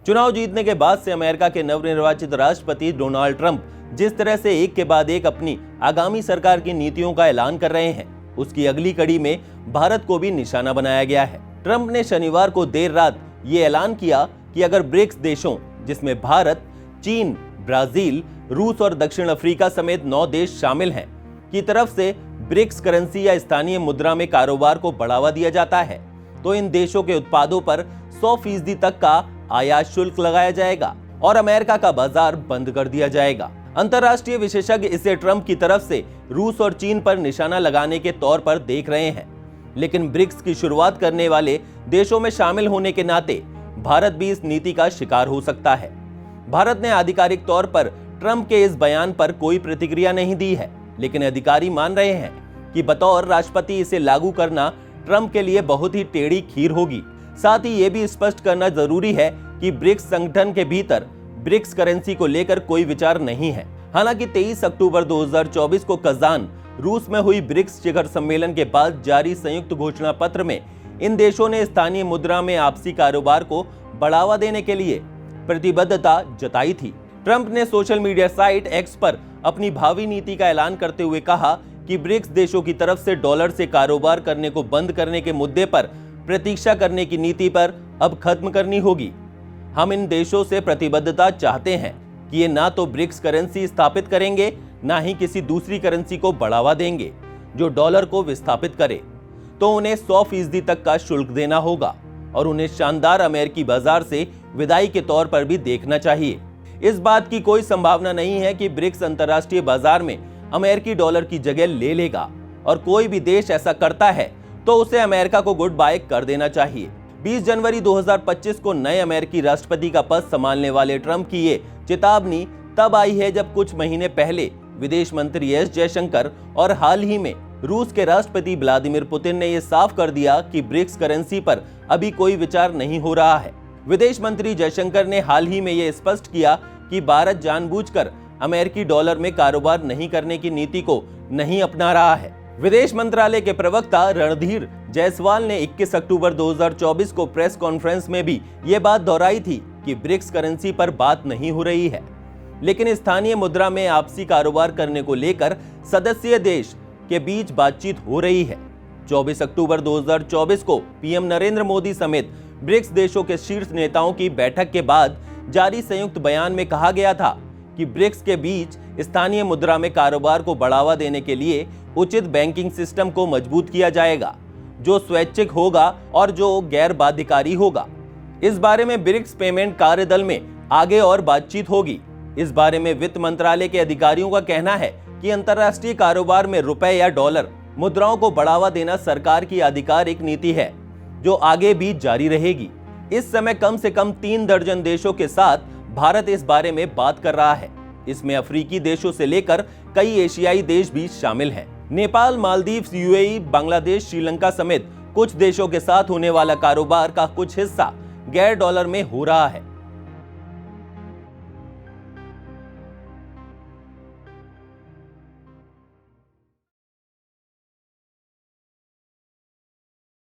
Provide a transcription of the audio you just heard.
चुनाव जीतने के बाद से अमेरिका के नवनिर्वाचित राष्ट्रपति डोनाल्ड ट्रंप जिस तरह से एक के बाद एक अपनी आगामी सरकार की नीतियों का ऐलान कर रहे हैं, उसकी अगली कड़ी में भारत को भी निशाना बनाया गया है। ट्रंप ने शनिवार को देर रात ये ऐलान किया कि अगर ब्रिक्स देशों, जिसमें भारत, चीन, ब्राजील, रूस और दक्षिण अफ्रीका समेत 9 देश शामिल हैं, की तरफ से ब्रिक्स करेंसी या स्थानीय मुद्रा में कारोबार को बढ़ावा दिया जाता है, तो इन देशों के उत्पादों पर 100% तक का आयात शुल्क लगाया जाएगा और अमेरिका का बाजार बंद कर दिया जाएगा। अंतर्राष्ट्रीय विशेषज्ञ इसे ट्रंप की तरफ से रूस और चीन पर निशाना लगाने के तौर पर देख रहे हैं, लेकिन ब्रिक्स की शुरुआत करने वाले देशों में शामिल होने के नाते भारत भी इस नीति का शिकार हो सकता है। भारत ने आधिकारिक तौर पर ट्रंप के इस बयान पर कोई प्रतिक्रिया नहीं दी है, लेकिन अधिकारी मान रहे हैं कि बतौर राष्ट्रपति इसे लागू करना ट्रंप के लिए बहुत ही टेढ़ी खीर होगी। साथ ही ये भी स्पष्ट करना जरूरी है कि ब्रिक्स संगठन के भीतर ब्रिक्स करेंसी को लेकर कोई विचार नहीं है। हालांकि 23 अक्टूबर 2024 को कजान, रूस में हुई ब्रिक्स शिखर सम्मेलन के बाद जारी संयुक्त घोषणा पत्र में इन देशों ने स्थानीय मुद्रा में आपसी कारोबार को बढ़ावा देने के लिए प्रतिबद्धता जताई थी। ट्रंप ने सोशल मीडिया साइट एक्स पर अपनी भावी नीति का ऐलान करते हुए कहा कि ब्रिक्स देशों की तरफ से डॉलर से कारोबार करने को बंद करने के मुद्दे पर प्रतीक्षा करने की नीति पर अब खत्म करनी होगी। हम इन देशों से प्रतिबद्धता चाहते हैं कि ये ना तो ब्रिक्स करेंसी स्थापित करेंगे, ना ही किसी दूसरी करेंसी को बढ़ावा देंगे जो डॉलर को विस्थापित करे, तो उन्हें 100% तक का शुल्क देना होगा और उन्हें शानदार अमेरिकी बाजार से विदाई के तौर पर भी देखना चाहिए। इस बात की कोई संभावना नहीं है कि ब्रिक्स अंतर्राष्ट्रीय बाजार में अमेरिकी डॉलर की जगह ले लेगा और कोई भी देश ऐसा करता है तो उसे अमेरिका को गुड बाय कर देना चाहिए। 20 जनवरी 2025 को नए अमेरिकी राष्ट्रपति का पद संभालने वाले ट्रंप की ये चेतावनी तब आई है जब कुछ महीने पहले विदेश मंत्री एस जयशंकर और हाल ही में रूस के राष्ट्रपति व्लादिमीर पुतिन ने यह साफ कर दिया कि ब्रिक्स करेंसी पर अभी कोई विचार नहीं हो रहा है। विदेश मंत्री जयशंकर ने हाल ही में यह स्पष्ट किया कि भारत जानबूझकर अमेरिकी डॉलर में कारोबार नहीं करने की नीति को नहीं अपना रहा है। विदेश मंत्रालय के प्रवक्ता रणधीर जायसवाल ने 21 अक्टूबर 2024 को प्रेस कॉन्फ्रेंस में भी ये बात दोहराई थी कि ब्रिक्स करेंसी पर बात नहीं हो रही है, लेकिन स्थानीय मुद्रा में आपसी कारोबार करने को लेकर सदस्य देश के बीच बातचीत हो रही है। 24 अक्टूबर 2024 को पीएम नरेंद्र मोदी समेत ब्रिक्स देशों के शीर्ष नेताओं की बैठक के बाद जारी संयुक्त बयान में कहा गया था कि ब्रिक्स के बीच स्थानीय मुद्रा में कारोबार को बढ़ावा देने के लिए उचित बैंकिंग सिस्टम को मजबूत किया जाएगा, जो स्वैच्छिक होगा और जो गैर बाध्यकारी होगा। इस बारे में ब्रिक्स पेमेंट कार्यदल में आगे और बातचीत होगी। इस बारे में वित्त मंत्रालय के अधिकारियों का कहना है कि अंतर्राष्ट्रीय कारोबार में रुपए या डॉलर मुद्राओं को बढ़ावा देना सरकार की आधिकारिक नीति है, जो आगे भी जारी रहेगी। इस समय कम से कम 3 दर्जन देशों के साथ भारत इस बारे में बात कर रहा है। इसमें अफ्रीकी देशों से लेकर कई एशियाई देश भी शामिल हैं। नेपाल, मालदीव, यूएई, बांग्लादेश, श्रीलंका समेत कुछ देशों के साथ होने वाला कारोबार का कुछ हिस्सा गैर डॉलर में हो रहा है।